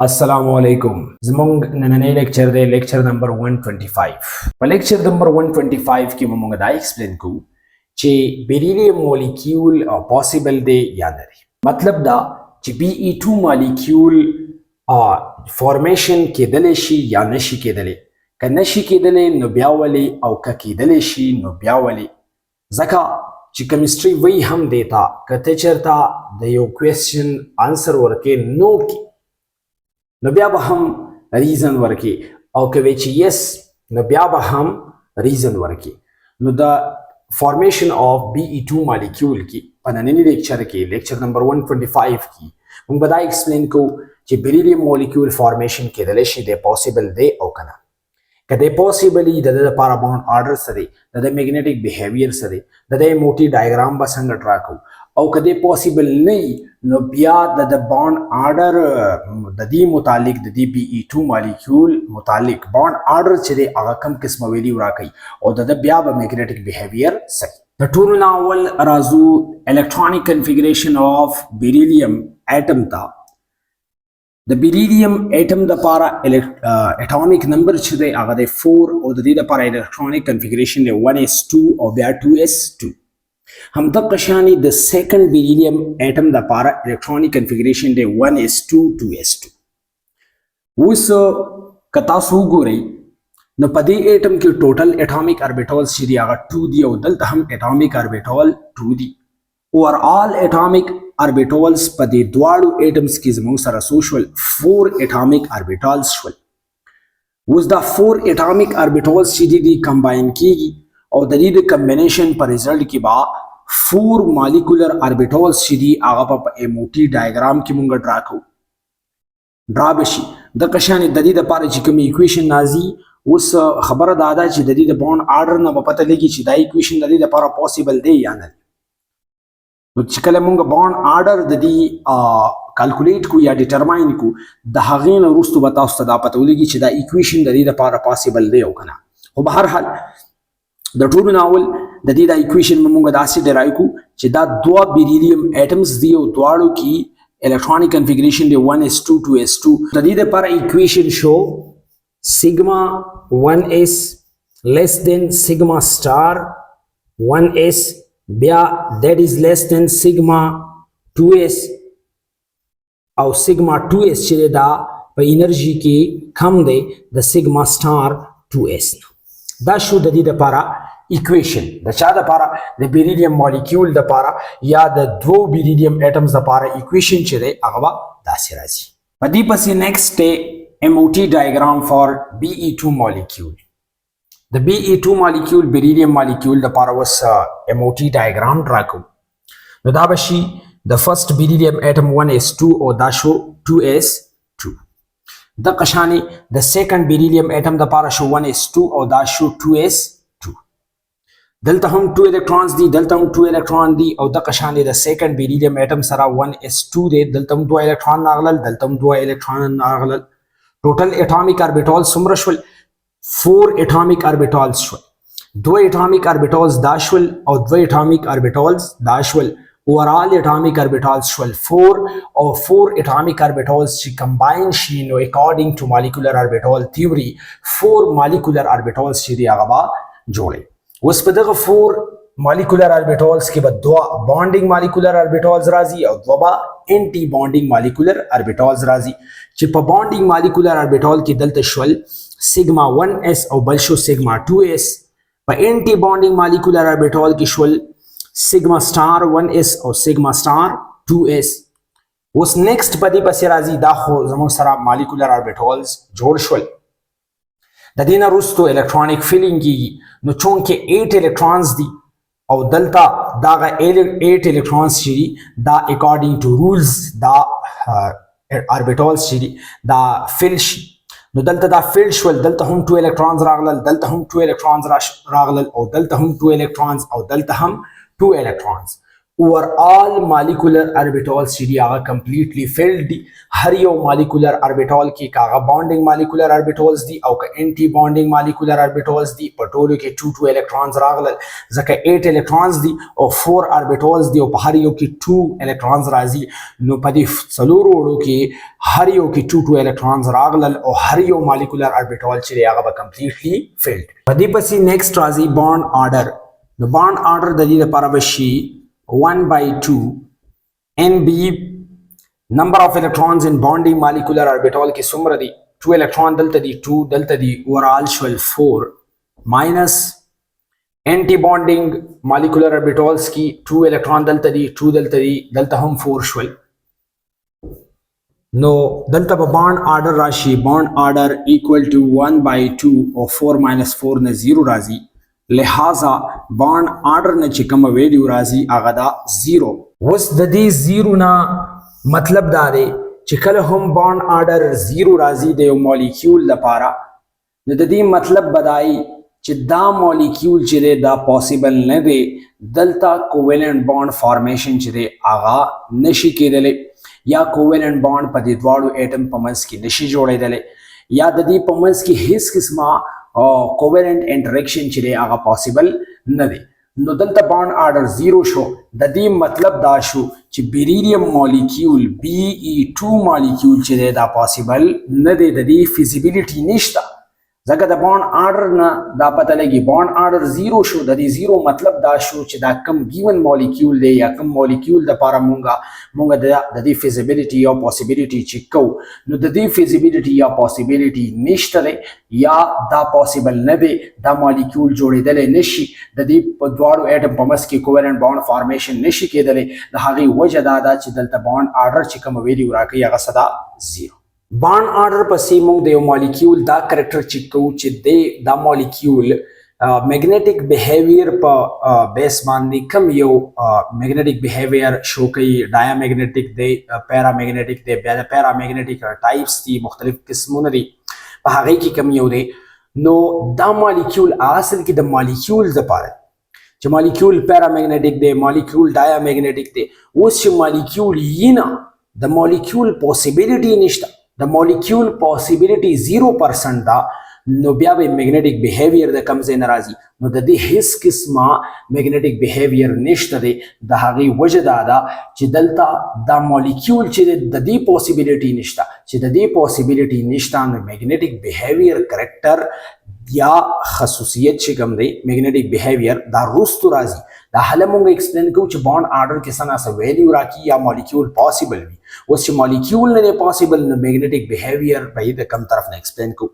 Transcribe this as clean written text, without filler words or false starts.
Assalamu alaikum. Zmong nanane lecture de lecture number 125. Pa lecture number 125 ki mong da explain ku che beryllium molecule possible de ya nari. Matlab da che Be2 molecule formation kedale shi ya nashi kedale. Ka nashi kedale no bia wali au ka kedale shi no bia wali. Zaka چې chemistry وی هم دیتا کته چرتا د یو question answer ورکه نو کی نو بیا به هم ریزن ورکی او کوي چې یس نو بیا به هم ریزن ورکی نو د فارمیشن اف Be2 مالیکول کی په نننی لیکچر کې لیکچر نمبر 125 کی موږ به دا ایکسپلین کو چې بیریلیم مالیکول فارمیشن کېدل شي د پوسیبل دی او کنه کله پوسیبلی د لپاره بانډ آرډر سره د میګنیټک بیهیویر سره د موټی ډایګرام به څنګه ټراکو او کله پوسیبل نه نو بیا د بانډ آرډر د دې متعلق د دې Be2 مالیکول متعلق بانډ آرډر چې هغه کم قسمه ویلی راکړي او د بیا به میګنیټک بیهیویر سره د ټول ناول رازو الیکټرونیک کنفیګریشن اف بیریلیم اټم تا د بیریلیم اټم د لپاره اټومیک نمبر چې دی هغه د 4 او د دې لپاره الیکټرونیک کنفیګریشن دی 1s2 او بیا 2s2 هم د قشانی د سیکنډ بیریلیم اټم د لپاره الیکټرونیک کنفیګریشن دی 1s2 2s2 اوس کتا سو ګورئ نو په دې اټم کې ټوټل اټومیک اربیټالز چې دی هغه 2 دی او دلته هم اټومیک اربیټال 2 دی اوور آل اټومیک اربیټالز په دې دواړو اټمز کې زموږ سره سوشل 4 اټومیک اربیټالز شول اوس دا 4 اټومیک اربیټالز چې دي کمباین کیږي او د دې د کمبینیشن پر رزلټ کې با 4 مالیکولر اربیټالز چې دي هغه په موټی ډایګرام کې مونږ ډرا کوو ډرا بشي د قشانې د دې لپاره چې کوم ایکویشن نازي اوس خبره دا ده چې د دې د بانډ آرډر نه پته لګي چې دا ایکویشن د دې لپاره پوسیبل دی یا نه نو چې کله مونږ بانډ آرډر د دې کیلکولیټ کو یا ډیټرماین کو د هغې نه وروسته به تاسو ته دا پته ولګي چې دا ایکویشن د دې لپاره پوسیبل دی او کنه خو به هر حال د ټول ناول د دې د ایکویشن موږ داسې ډرایو کو چې دا دوه بیریلیم اټمز دی او دواړو کې الیکټرونیک کنفیګریشن دی 1s2 2s2 د دې لپاره ایکویشن شو sigma 1s less than sigma star 1s بیا that is less than sigma 2s او sigma 2s چې دا په انرژي کې کم دی د sigma star 2s دا شو د دې لپاره equation د چا لپاره د بیریلیم مالیکول لپاره یا د دوه بیریلیم اټمز لپاره equation چې دی هغه داسې راځي په دې پسې next دی MOT diagram for Be2 molecule the Be2 molecule beryllium molecule لپاره وس MOT diagram ډراکو نو دا بشي د first beryllium atom 1s2 او دا شو 2s2 د قشانی د second beryllium atom لپاره شو 1s2 او دا شو 2s2 دلته هم 2 electrons دي دلته هم 2 electron دي او د قشانی د second beryllium atom سره 1s2 دی دلته هم 2 electron راغلل دلته هم 2 electron راغلل ټوټل اټومیک اربیټالز څومره شول 4 اټومیک اربیټالز شول 2 اټومیک اربیټالز دا شول او 2 اټومیک اربیټالز دا شول اوورال اټومیک اربیټالز شول 4 او 4 اټومیک اربیټالز چې کمباین شي نو اکارډینګ ټو مالیکولر اربیټال تھیوري 4 مالیکولر اربیټالز چې دی هغه جوړي اوس په دغه 4 مالیکولر اربیټالز کې به دوه بانډینګ مالیکولر اربیټالز راځي او دوه انټي بانډینګ مالیکولر اربیټالز راځي چې په بانډینګ مالیکولر اربیټال کې دلته شول سیګما 1s او بل شو سیګما 2s په انټي بانډینګ مالیکولر اربیټال کې شول سیګما سٹار 1s او سیګما سٹار 2s اوس نیکسټ په دې پسې راځي دا خو زموږ سره مالیکولر اربیټالز جوړ شول د دې نه وروسته الکترونیک فیلینګ کیږي نو چونکې 8 الکترونز دي او دلته دا 8 الکترونز چې دا اکارډینګ ټو رولز دا اربیټالز چې دا فیل شي نو دلته دا فیل شول دلته هم 2 الکترونز راغلل دلته هم 2 الکترونز راغلل او دلته هم 2 الکترونز او دلته هم 2 الکترونز overall molecular orbitals چې دی هغه completely filled دي هر یو molecular orbital کې کاغه bonding molecular orbitals دي او که anti bonding molecular orbitals دي په ټولو کې 2 electrons راغلل ځکه 8 electrons دي او 4 orbitals دي او په هر یو کې 2 electrons راځي نو په دې څلورو وړو کې هر یو کې 2 electrons راغلل او هر یو molecular orbital چې دی هغه به completely filled په دې پسې next راځي bond order نو bond order د دې لپاره به شي 1/2 NB number of electrons in bonding molecular orbital کې څومره دي 2 electron دلته دي 2 دلته دي overall شول 4 minus anti bonding molecular orbitals کې 2 electron دلته دي 2 دلته دي دلته هم 4 شول نو دلته به bond order راشي bond order equal to 1/2 او 4 minus 4 نه 0 راځي لہذا bond order نه چې کوم ویلیو راځي هغه دا 0 اوس د دې 0 نه مطلب دا دی چې کله هم bond order 0 راځي د یو مالیکول لپاره نو د دې مطلب بدای چې دا مالیکول چې دی دا پاسیبل نه دی دلته کوویلنٹ bond فارمیشن چې دی هغه نشي کېدلی یا کوویلنٹ bond په دې دواړو اټم په منځ کې نشي جوړېدلی یا د دې په منځ کې هیڅ قسمه او کوویلنٹ انټریکشن چې دی هغه پاسیبل نه دی نو دلته bond order 0 شو د دې مطلب دا شو چې بیریلیم مالیکول BE2 مالیکول چې دی دا پاسیبل نه دی د دې فیزیبিলিټي نشته ځکه د bond order نه دا پته لګي bond order 0 شو د دې 0 مطلب دا شو چې دا کم given مالیکول دی یا کم مالیکول د لپاره مونږه د دې فیزیبিলিټي یا پاسیبিলিټي چیک کو نو د دې فیزیبিলিټي یا پاسیبিলিټي نشته یا دا پاسیبل نه دی دا مالیکول جوړېدل نشي د دې په دواړو اټم په منځ کې کوویلنٹ bond فارمیشن نشي کېدلی د هغې وجه دا ده چې دلته bond order چې کوم ویلیو راکوي هغه صدا 0 bond order پسې موږ د یو مالیکول دا کرکټر چیک کوو چې دا مالیکول میګنیټک بیهیویر په بیس باندې کم یو میګنیټک بیهیویر شو کوي ډایا میګنیټک دی پیرا میګنیټک دی بیا د پیرا میګنیټک ټایپس دي مختلف قسمونه دي په هغې کې کم یو دی نو دا مالیکول اصل کې د مالیکول لپاره چې مالیکول پیرا میګنیټک دی مالیکول ډایا میګنیټک دی اوس چې مالیکول یې نه د مالیکول پاسیبিলিټي نشته د مالیکول پاسیبিলিټي 0% دا نو بیا به میګنیټک بیهیویر د کم ځای نه راځي نو د دې هیڅ قسمه میګنیټک بیهیویر نشته دی د هغې وجه دا ده چې دلته دا مالیکول چې د دې پاسیبিলিټي نشته چې د دې پاسیبিলিټي نشته نو میګنیټک بیهیویر کرکټر یا خصوصیت چې کوم دی میګنیټک بیهیویر دا وروستو راځي دا هله مونږ ایکسپلین کوو چې bond order کې څنګه څه ویلیو راکړي یا مالیکول پاسیبل وي اوس چې مالیکول نه دی پاسیبل نو میګنیټک بیهیویر به یې د کم طرف نه ایکسپلین کوو